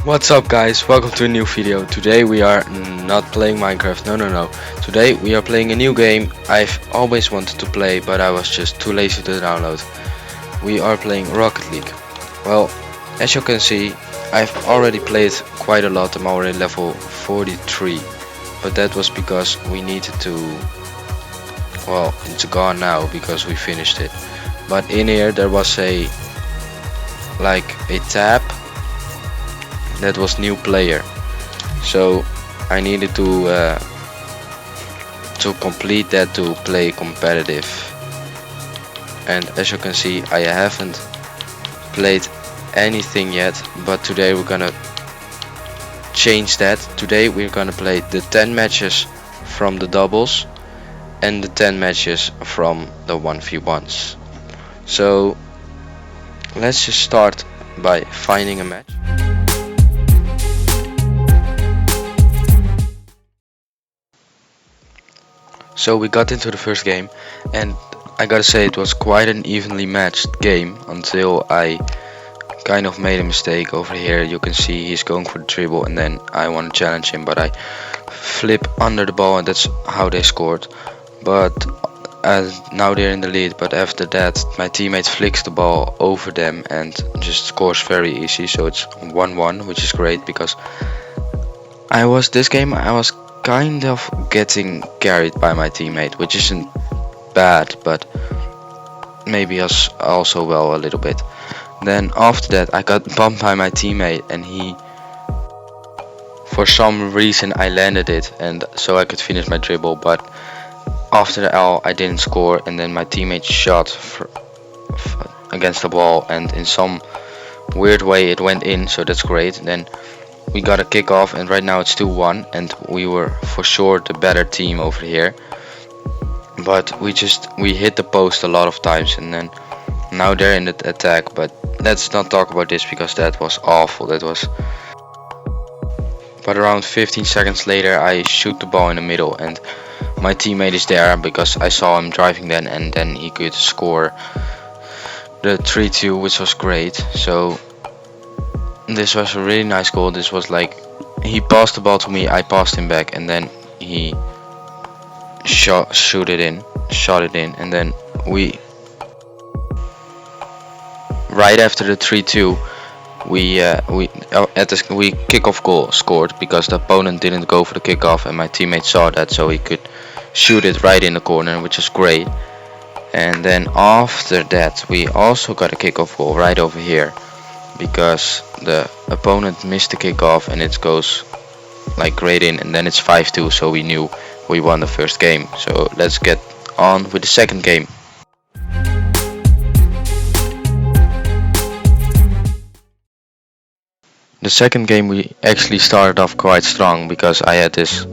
What's up guys, welcome to a new video. Today we are not playing Minecraft, no. Today we are playing a new game I've always wanted to play but I was just too lazy to download. We are playing Rocket League. Well, as you can see, I've already played quite a lot. I'm already level 43. But that was because we needed to... Well, it's gone now because we finished it. But in here there was a tab that was new player, so I needed to complete that to play competitive. And as you can see, I haven't played anything yet, but today we're gonna change that. Today we're gonna play the 10 matches from the doubles and the 10 matches from the 1v1s. So let's just start by finding a match. So we got into the first game, and I gotta say it was quite an evenly matched game until I kind of made a mistake over here. You can see he's going for the dribble and then I want to challenge him, but I flip under the ball and that's how they scored. But now they're in the lead, but after that my teammate flicks the ball over them and just scores very easy, so it's 1-1, which is great because I was kind of getting carried by my teammate, which isn't bad, but maybe us also well a little bit. Then after that I got bumped by my teammate and for some reason I landed it, and so I could finish my dribble, but after the L I didn't score, and then my teammate shot against the ball and in some weird way it went in, so that's great. Then we got a kickoff and right now it's 2-1 and we were for sure the better team over here, but we hit the post a lot of times, and then now they're in the attack. But let's not talk about this because that was awful. But around 15 seconds later I shoot the ball in the middle and my teammate is there because I saw him driving then, and then he could score the 3-2, which was great. So this was a really nice goal. This was like he passed the ball to me, I passed him back, and then he shot it in, and then we right after the 3-2 we kickoff goal scored because the opponent didn't go for the kickoff and my teammate saw that, so he could shoot it right in the corner, which is great. And then after that we also got a kickoff goal right over here because the opponent missed the kickoff and it goes like great in, and then it's 5-2, so we knew we won the first game. So let's get on with the second game. The second game we actually started off quite strong because I had this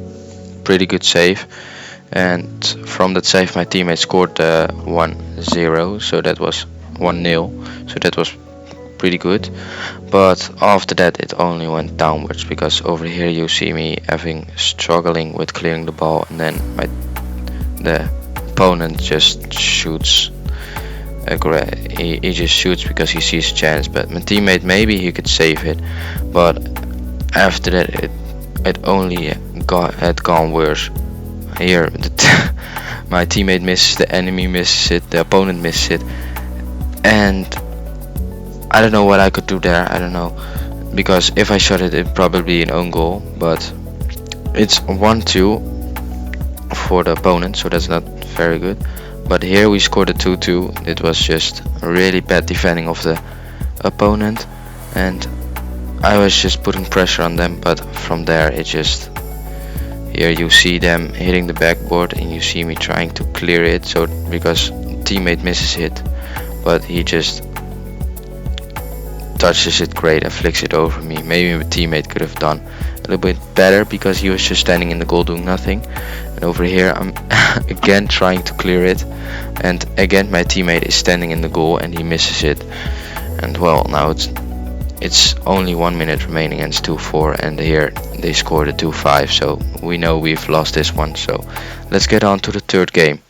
pretty good save, and from that save my teammate scored 1-0, so that was 1-0, so that was pretty good. But after that it only went downwards because over here you see me struggling with clearing the ball, and then the opponent just shoots. He just shoots because he sees a chance, but my teammate maybe he could save it, but after that it only had gone worse. Here my teammate misses, the enemy misses it, the opponent misses it, and I don't know what I could do there. I don't know, because if I shot it it'd probably be an own goal, but it's 1-2 for the opponent, so that's not very good. But here we scored a 2-2. It was just really bad defending of the opponent, and I was just putting pressure on them, but from there here you see them hitting the backboard and you see me trying to clear it, so because teammate misses it, but he just touches it great and flicks it over me. Maybe my teammate could have done a little bit better because he was just standing in the goal doing nothing, and over here I'm again trying to clear it, and again my teammate is standing in the goal and he misses it. And well, now it's only 1 minute remaining and it's 2-4, and here they scored a 2-5, so we know we've lost this one. So let's get on to the third game.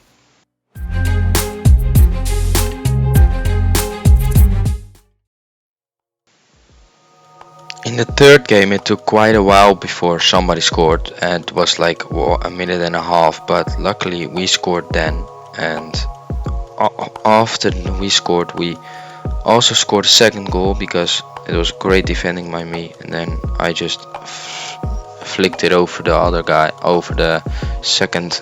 In In the third game, it took quite a while before somebody scored, and it was like a minute and a half. But luckily, we scored then, and after we scored, we also scored a second goal because it was great defending by me, and then I just flicked it over the other guy, over the second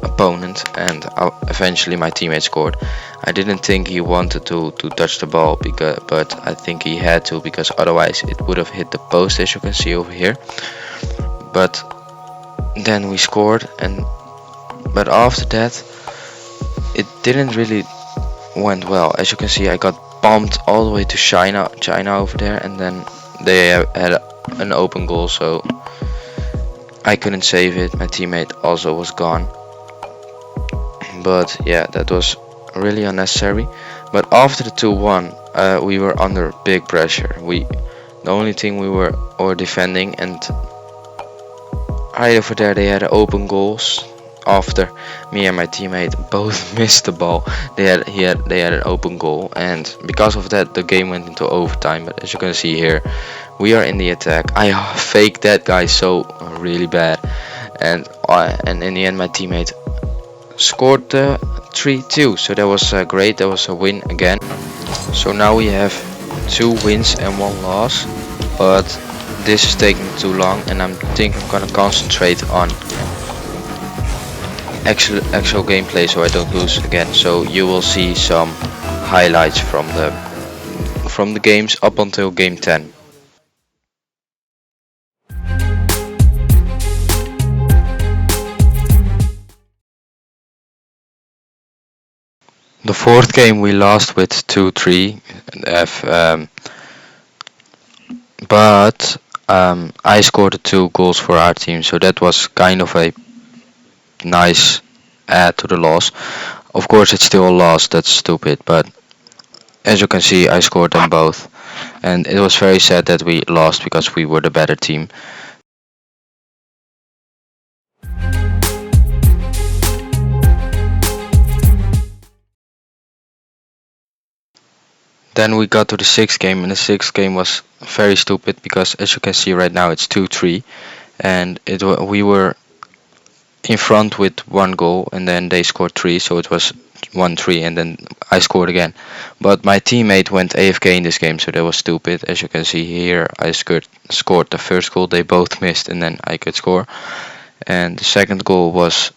opponent, and eventually my teammate scored. I didn't think he wanted to touch the ball, but I think he had to, because otherwise it would have hit the post, as you can see over here. But then we scored, but after that it didn't really went well. As you can see, I got bumped all the way to China over there, and then they had an open goal, so I couldn't save it. My teammate also was gone. But yeah, that was really unnecessary. But after the 2-1, we were under big pressure. The only thing we were defending, and right over there they had open goals. After me and my teammate both missed the ball, they had an open goal, and because of that the game went into overtime. But as you can see here, we are in the attack. I faked that guy so really bad, and in the end my teammate scored 3-2, so that was great. That was a win again. So now we have 2 wins and 1 loss, but this is taking too long, and I'm gonna concentrate on actual gameplay so I don't lose again. So you will see some highlights from the games up until game 10. The fourth game we lost with 2-3, but I scored the 2 goals for our team, so that was kind of a nice add to the loss. Of course it's still a loss, that's stupid, but as you can see I scored them both, and it was very sad that we lost because we were the better team. Then we got to the 6th game, and the 6th game was very stupid because as you can see right now it's 2-3, and we were in front with 1 goal, and then they scored 3, so it was 1-3, and then I scored again. But my teammate went AFK in this game, so that was stupid. As you can see here, I scored the first goal, they both missed, and then I could score. And the second goal was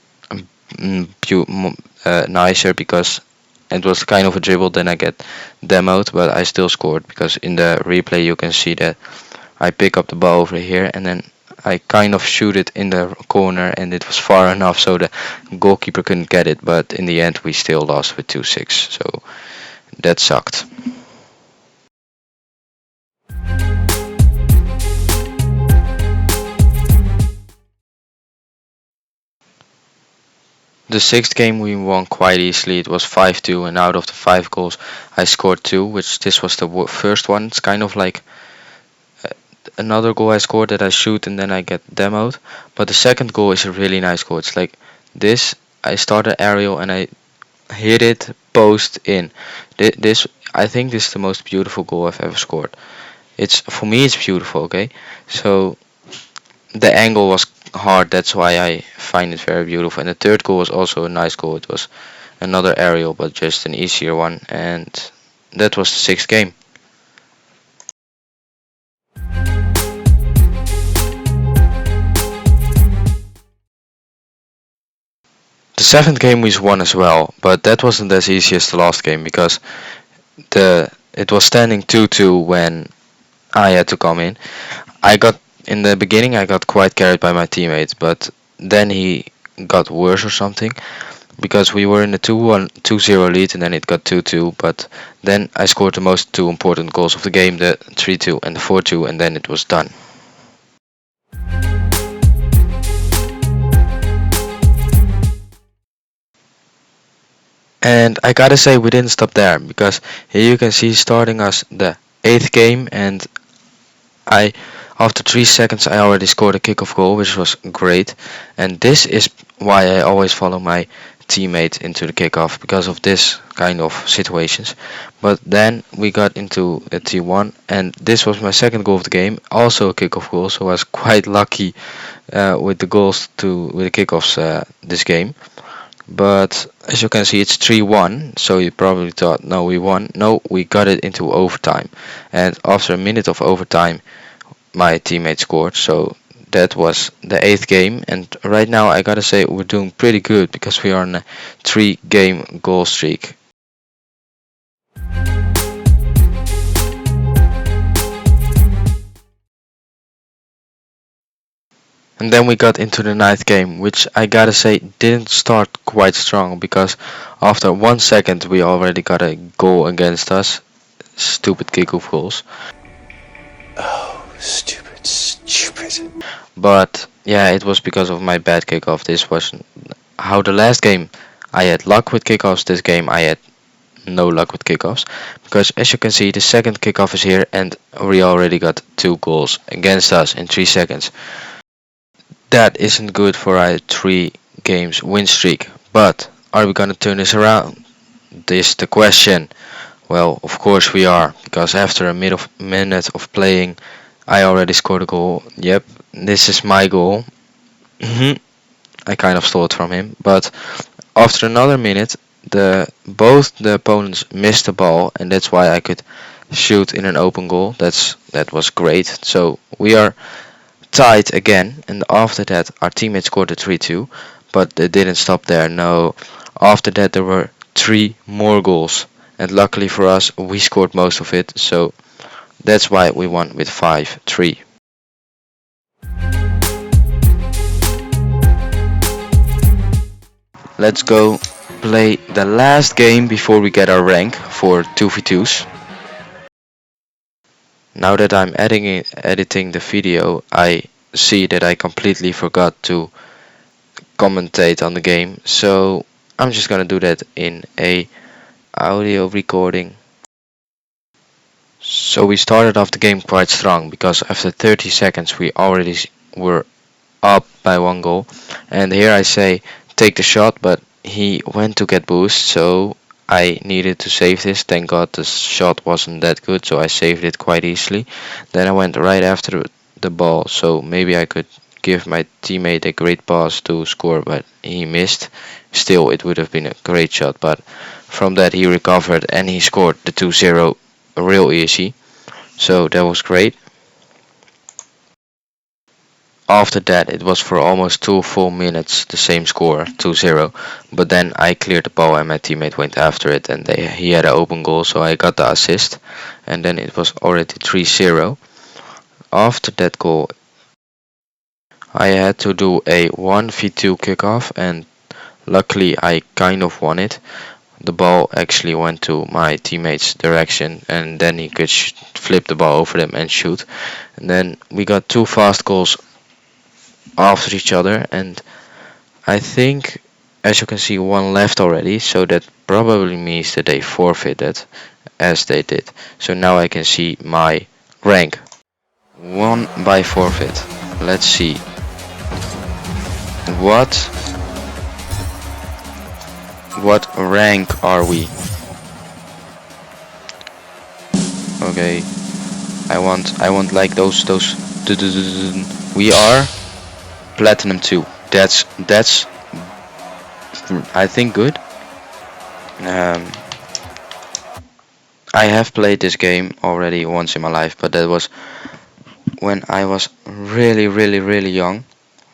nicer because it was kind of a dribble, then I get demoed, but I still scored because in the replay you can see that I pick up the ball over here, and then I kind of shoot it in the corner, and it was far enough so the goalkeeper couldn't get it, but in the end we still lost with 2-6, so that sucked. The 6th game we won quite easily. It was 5-2, and out of the 5 goals I scored 2, which this was the first one. It's kind of like another goal I scored that I shoot and then I get demoed. But the second goal is a really nice goal. It's like this. I start an aerial and I hit it post in. I think this is the most beautiful goal I've ever scored. For me it's beautiful, okay? So the angle was hard, that's why I find it very beautiful. And the third goal was also a nice goal. It was another aerial, but just an easier one, and that was the 6th game. The 7th game we won as well, but that wasn't as easy as the last game because it was standing 2-2 when I had to come in. In the beginning I got quite carried by my teammate, but then he got worse or something because we were in a 2-0 lead, and then it got 2-2, but then I scored the most 2 important goals of the game, the 3-2 and the 4-2, and then it was done. And I gotta say we didn't stop there, because here you can see starting us the 8th game, and after 3 seconds I already scored a kickoff goal, which was great. And this is why I always follow my teammate into the kickoff because of this kind of situations. But then we got into a T1, and this was my second goal of the game, also a kickoff goal. So I was quite lucky with the goals with the kickoffs this game. But as you can see, it's 3-1. So you probably thought, no, we won. No, we got it into overtime, and after a minute of overtime, my teammate scored. So that was the 8th game, and right now I gotta say we're doing pretty good because we are on a 3-game goal streak. And then we got into the 9th game, which I gotta say didn't start quite strong because after 1 second we already got a goal against us. Stupid kickoff goals. Oh, stupid. But yeah, it was because of my bad kickoff. This was how the last game I had luck with kickoffs. This game I had no luck with kickoffs because as you can see the second kickoff is here and we already got 2 goals against us in 3 seconds. That isn't good for a 3 games win streak. But are we gonna turn this around? This is the question. Well, of course we are, because after a minute of playing I already scored a goal. Yep, this is my goal. I kind of stole it from him, but after another minute both the opponents missed the ball, and that's why I could shoot in an open goal. That was great. So we are tied again, and after that our teammate scored a 3-2, but they didn't stop there. No, after that there were 3 more goals, and luckily for us we scored most of it, so that's why we won with 5-3. Let's go play the last game before we get our rank for 2v2s. Now that I'm editing the video, I see that I completely forgot to commentate on the game, so I'm just gonna do that in a audio recording. So we started off the game quite strong because after 30 seconds we already were up by 1 goal, and here I say take the shot, but he went to get boost, so I needed to save this. Thank God the shot wasn't that good, so I saved it quite easily. Then I went right after the ball, so maybe I could give my teammate a great pass to score, but he missed. Still, it would have been a great shot, but from that he recovered and he scored the 2-0 real easy. So that was great. After that it was for almost 2 full minutes the same score, 2-0, but then I cleared the ball and my teammate went after it, and he had an open goal, so I got the assist, and then it was already 3-0. After that goal I had to do a 1v2 kickoff, and luckily I kind of won it. The ball actually went to my teammate's direction, and then he could flip the ball over them and shoot, and then we got 2 fast goals after each other, and I think, as you can see, 1 left already, so that probably means that they forfeited as they did. So now I can see my rank. 1 by forfeit. Let's see. What rank are we? Okay, I want like those we are Platinum 2. That's I think good. I have played this game already once in my life, but that was when I was really young,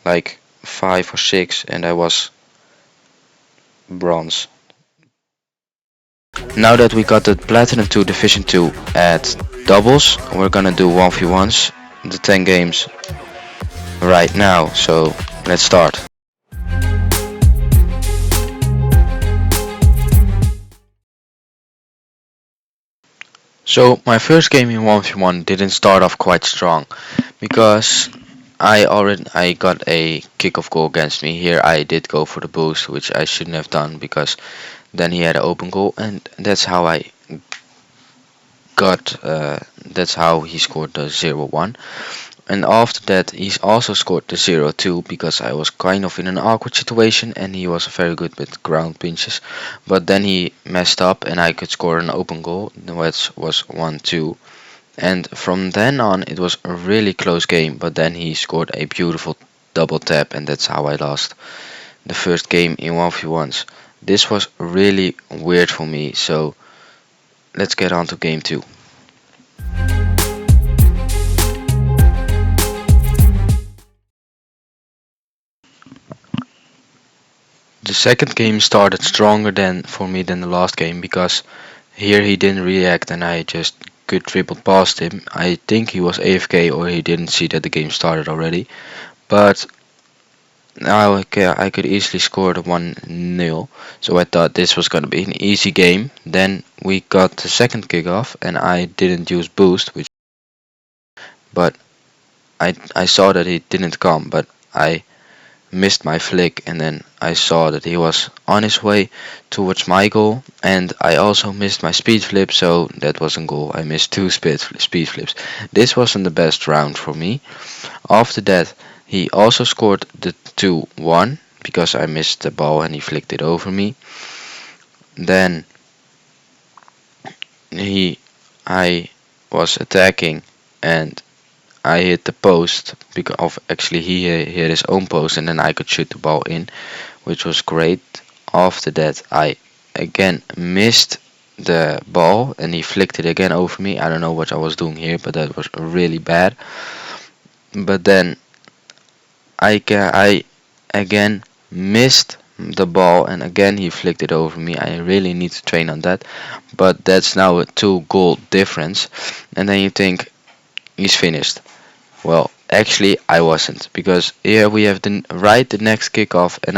like 5 or 6, and I was bronze. Now that we got the Platinum 2 Division 2 at doubles, we're gonna do 1v1s, the 10 games right now, so let's start. So my first game in 1v1 didn't start off quite strong because I got a kickoff goal against me. Here I did go for the boost, which I shouldn't have done because then he had an open goal, and that's how that's how he scored the 0-1. And after that, he's also scored the 0-2 because I was kind of in an awkward situation and he was very good with ground pinches. But then he messed up and I could score an open goal, which was 1-2. And from then on, it was a really close game. But then he scored a beautiful double tap, and that's how I lost the first game in 1v1s. This was really weird for me, so let's get on to game 2. The second game started stronger than for me than the last game because here he didn't react and I just could dribble past him. I think he was AFK or he didn't see that the game started already. But now I could easily score the 1-0. So I thought this was gonna be an easy game. Then we got the second kickoff and I didn't use boost, but I saw that he didn't come, but I missed my flick and then I saw that he was on his way towards my goal and I also missed my speed flip, so that wasn't goal. I missed 2 speed flips. This wasn't the best round for me. After that he also scored the 2-1 because I missed the ball and he flicked it over me. Then I was attacking and I hit the post because of actually he hit his own post and then I could shoot the ball in, which was great. After that I again missed the ball and he flicked it again over me. I don't know what I was doing here, but that was really bad. But then I again missed the ball and again he flicked it over me. I really need to train on that, but that's now a 2-goal difference. And then you think he's finished. Well, actually I wasn't, because here we have the next kickoff and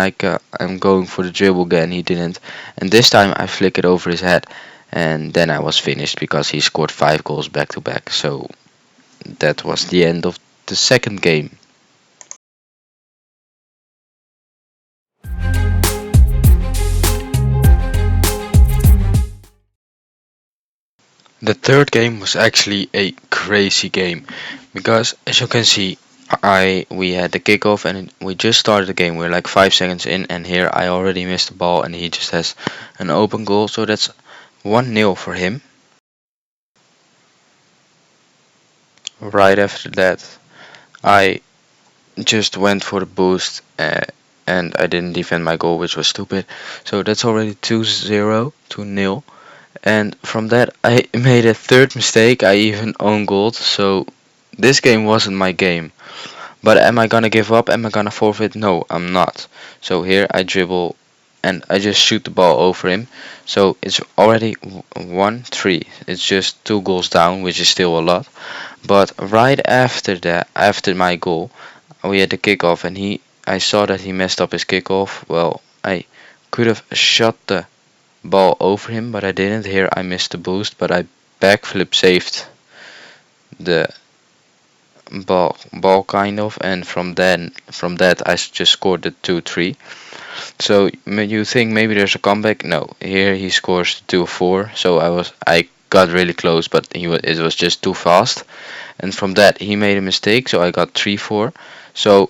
I'm going for the dribble again. He didn't, and this time I flick it over his head, and then I was finished because he scored 5 goals back to back. So that was the end of the second game. The third game was actually a crazy game because, as you can see, we had the kickoff and we just started the game. We're like 5 seconds in, and here I already missed the ball and he just has an open goal, so that's 1-0 for him. Right after that, I just went for the boost and I didn't defend my goal, which was stupid. So that's already 2-0, 2-0. And from that I made a third mistake. I even own gold, so this game wasn't my game. But am I gonna give up? Am I gonna forfeit? No, I'm not. So here I dribble and I just shoot the ball over him. So it's already 1-3. It's just 2 goals down, which is still a lot. But right after that, after my goal, we had the kickoff and I saw that he messed up his kickoff. Well, I could have shot the ball over him, but I didn't. Here I missed the boost, but I backflip saved the ball kind of, and from that I just scored the 2-3. So you think maybe there's a comeback? No, here he scores 2-4. So I got really close, but it was just too fast. And from that he made a mistake, so I got 3-4. So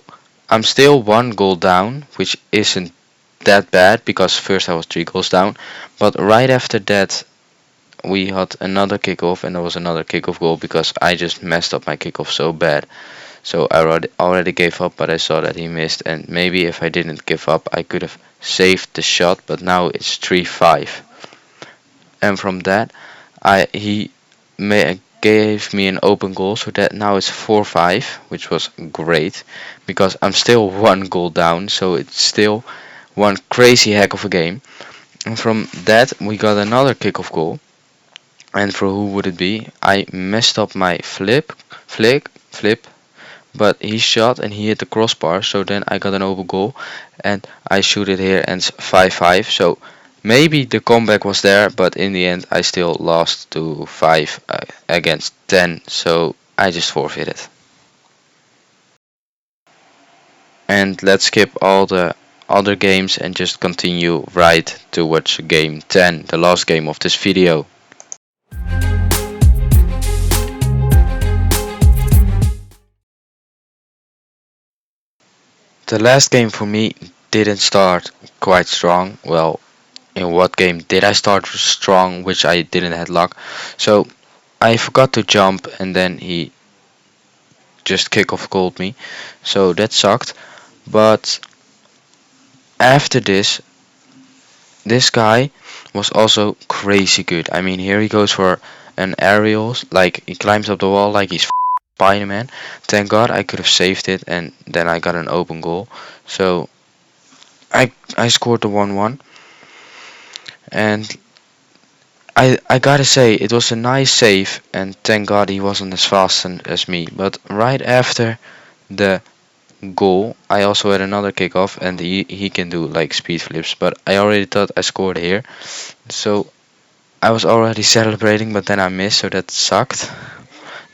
I'm still 1 goal down, which isn't that bad because first I was 3 goals down. But right after that we had another kickoff and there was another kickoff goal because I just messed up my kickoff so bad. So I already gave up, but I saw that he missed, and maybe if I didn't give up I could have saved the shot, but now it's 3-5. And from that he gave me an open goal, so that now it's 4-5, which was great because I'm still 1 goal down, so it's still one crazy heck of a game. And from that we got another kickoff goal, and for who would it be? I messed up my flip, but he shot and he hit the crossbar, so then I got an open goal and I shoot it here and it's 5-5. So maybe the comeback was there, but in the end I still lost to 5 against 10, so I just forfeited. And let's skip all the other games and just continue right towards game 10, the last game of this video. The last game for me didn't start quite strong. Well, in what game did I start strong, which I didn't have luck? So I forgot to jump, and then he just kick off called me. So that sucked. But after this guy was also crazy good. I mean, here he goes for an aerial, like he climbs up the wall like he's Spider-Man. Thank God I could have saved it, and then I got an open goal. So I scored the 1-1, and I gotta say it was a nice save, and thank God he wasn't as fast as me. But right after the goal, I also had another kickoff, and he can do like speed flips. But I already thought I scored here, so I was already celebrating, but then I missed, so that sucked.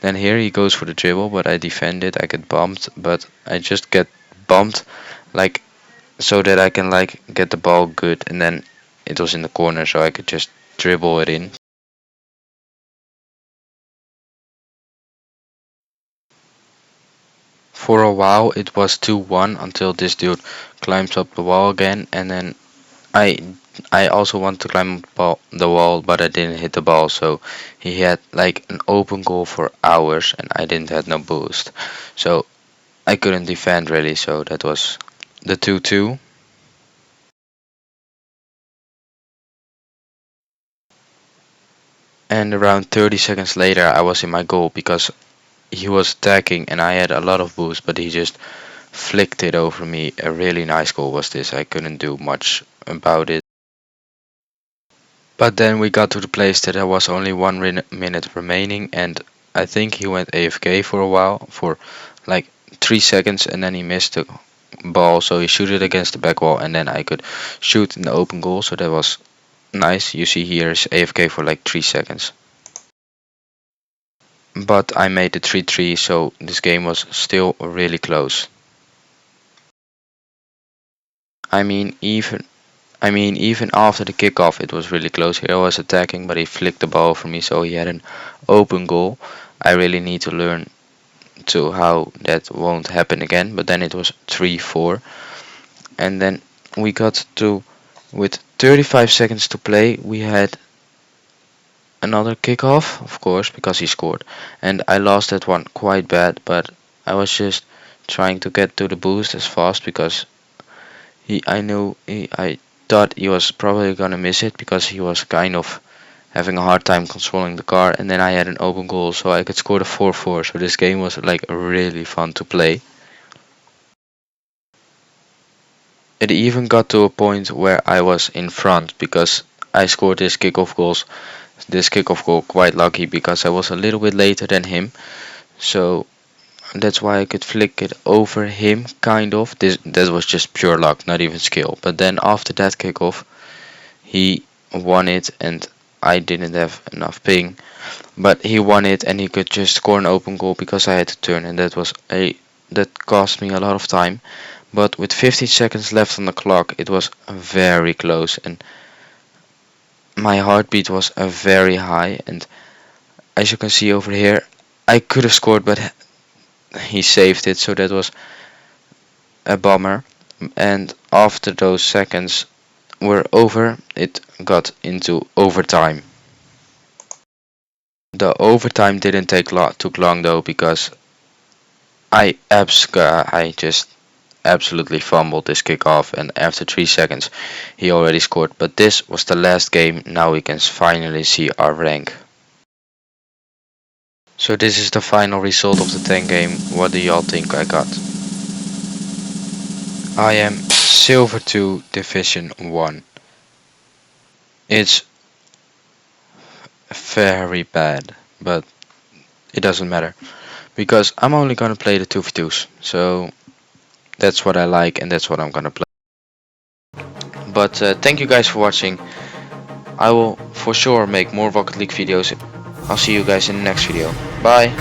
Then here he goes for the dribble, but I defend it. I get bumped, but I just get bumped, like so that I can like get the ball good, and then it was in the corner, so I could just dribble it in. For a while it was 2-1 until this dude climbs up the wall again, and then I I also want to climb up the wall, but I didn't hit the ball, so he had like an open goal for hours, and I didn't have no boost, so I couldn't defend really. So that was the 2-2. And around 30 seconds later I was in my goal because he was attacking and I had a lot of boost, but he just flicked it over me. A really nice goal was this. I couldn't do much about it. But then we got to the place that there was only 1 minute remaining, and I think he went AFK for a while, for like 3 seconds, and then he missed the ball, so he shoot it against the back wall, and then I could shoot in the open goal, so that was nice. You see here is AFK for like 3 seconds. But I made it 3-3, so this game was still really close. I mean, even after the kickoff, it was really close. Here I was attacking, but he flicked the ball for me, so he had an open goal. I really need to learn to how that won't happen again. But then it was 3-4, and then we got to, with 35 seconds to play, we had another kickoff, of course, because he scored, and I lost that one quite bad. But I was just trying to get to the boost as fast because I thought he was probably gonna miss it because he was kind of having a hard time controlling the car, and then I had an open goal, so I could score the 4-4. So this game was like really fun to play. It even got to a point where I was in front because I scored this kickoff goal quite lucky because I was a little bit later than him. So that's why I could flick it over him, kind of. That was just pure luck, not even skill. But then after that kickoff, he won it, and I didn't have enough ping. But he won it, and he could just score an open goal because I had to turn, and that cost me a lot of time. But with 50 seconds left on the clock, it was very close, and my heartbeat was very high. And as you can see over here, I could have scored, but he saved it, so that was a bummer. And after those seconds were over, it got into overtime. The overtime didn't took long though, because I just absolutely fumbled this kickoff, and after 3 seconds he already scored. But this was the last game. Now we can finally see our rank. So this is the final result of the 10 game. What do y'all think I got? I am Silver 2 Division 1. It's very bad, but it doesn't matter because I'm only gonna play the 2v2s. So that's what I like, and that's what I'm gonna play. But thank you guys for watching. I will for sure make more Rocket League videos. I'll see you guys in the next video. Bye.